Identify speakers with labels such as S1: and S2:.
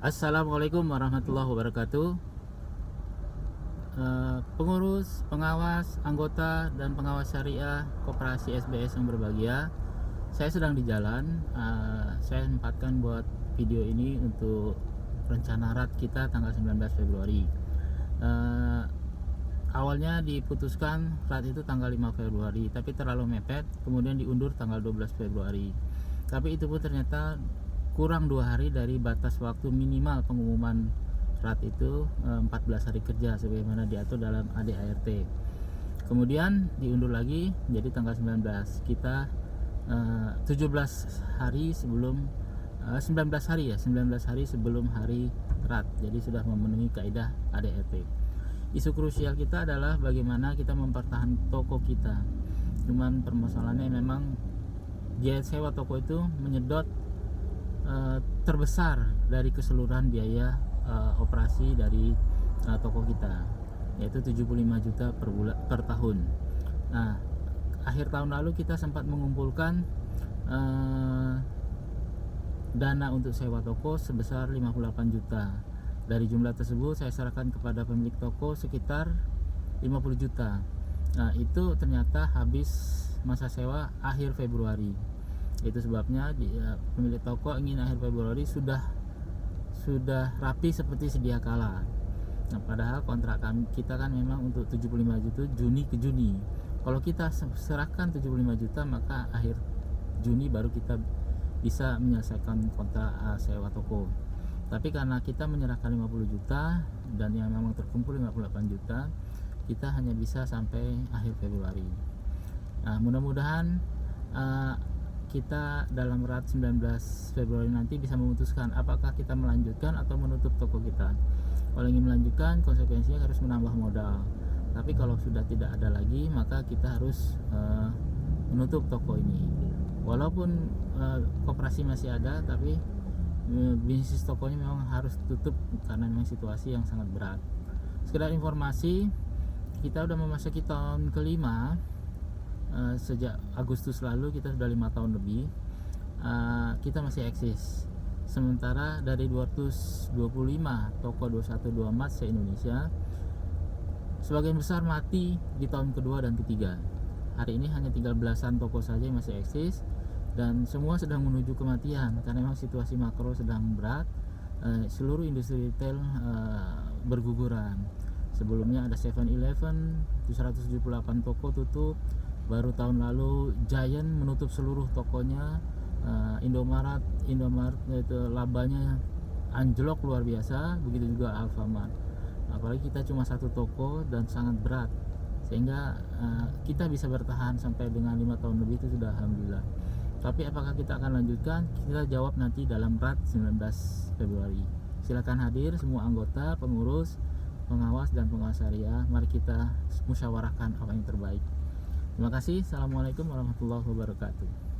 S1: Assalamualaikum warahmatullahi wabarakatuh. Pengurus, pengawas, anggota, dan pengawas syariah Koperasi SBS yang berbahagia, saya sedang di jalan. Saya sempatkan buat video ini untuk rencana RAT kita tanggal 19 Februari. Awalnya diputuskan RAT itu tanggal 5 Februari, tapi terlalu mepet, kemudian diundur tanggal 12 Februari. Tapi itu pun ternyata kurang 2 hari dari batas waktu minimal pengumuman RAT itu, 14 hari kerja sebagaimana diatur dalam ADART. Kemudian diundur lagi jadi tanggal 19. Kita 17 hari sebelum 19 hari ya, 19 hari sebelum hari RAT. Jadi sudah memenuhi kaidah ADART. Isu krusial kita adalah bagaimana kita mempertahankan toko kita. Cuman permasalahannya memang biaya sewa toko itu menyedot terbesar dari keseluruhan biaya operasi dari toko kita, yaitu 75 juta per tahun. Nah, akhir tahun lalu kita sempat mengumpulkan dana untuk sewa toko sebesar 58 juta. Dari jumlah tersebut saya serahkan kepada pemilik toko sekitar 50 juta. Nah, itu ternyata habis masa sewa akhir Februari. Itu sebabnya pemilik toko ingin akhir Februari sudah rapi seperti sedia kala. Nah, padahal kontrak kita kan memang untuk 75 juta Juni ke Juni. Kalau kita serahkan 75 juta, maka akhir Juni baru kita bisa menyelesaikan kontrak sewa toko. Tapi karena kita menyerahkan 50 juta dan yang memang terkumpul 58 juta, kita hanya bisa sampai akhir Februari. Nah, mudah-mudahan kita dalam RAT 19 Februari nanti bisa memutuskan apakah kita melanjutkan atau menutup toko kita. Kalau ingin melanjutkan, konsekuensinya harus menambah modal. Tapi kalau sudah tidak ada lagi, maka kita harus menutup toko ini. Walaupun koperasi masih ada, tapi bisnis tokonya memang harus tutup karena memang situasi yang sangat berat. Sekedar informasi, kita udah memasuki tahun kelima. Sejak Agustus lalu kita sudah 5 tahun lebih, kita masih eksis. Sementara dari 225 toko 212 Mart se-Indonesia, sebagian besar mati di tahun kedua dan ketiga. Hari ini hanya tinggal belasan toko saja yang masih eksis, dan semua sedang menuju kematian karena memang situasi makro sedang berat. Seluruh industri retail berguguran. Sebelumnya ada 7-Eleven, 178 toko tutup. Baru tahun lalu Giant menutup seluruh tokonya. Indomaret itu labanya anjlok luar biasa, begitu juga Alfamart. Apalagi kita cuma satu toko dan sangat berat, sehingga kita bisa bertahan sampai dengan 5 tahun lebih, itu sudah alhamdulillah. Tapi apakah kita akan lanjutkan? Kita jawab nanti dalam RAT 19 Februari. Silakan hadir semua anggota, pengurus, pengawas, dan pengawas syariah. Mari kita musyawarahkan apa yang terbaik. Terima kasih. Assalamualaikum warahmatullahi wabarakatuh.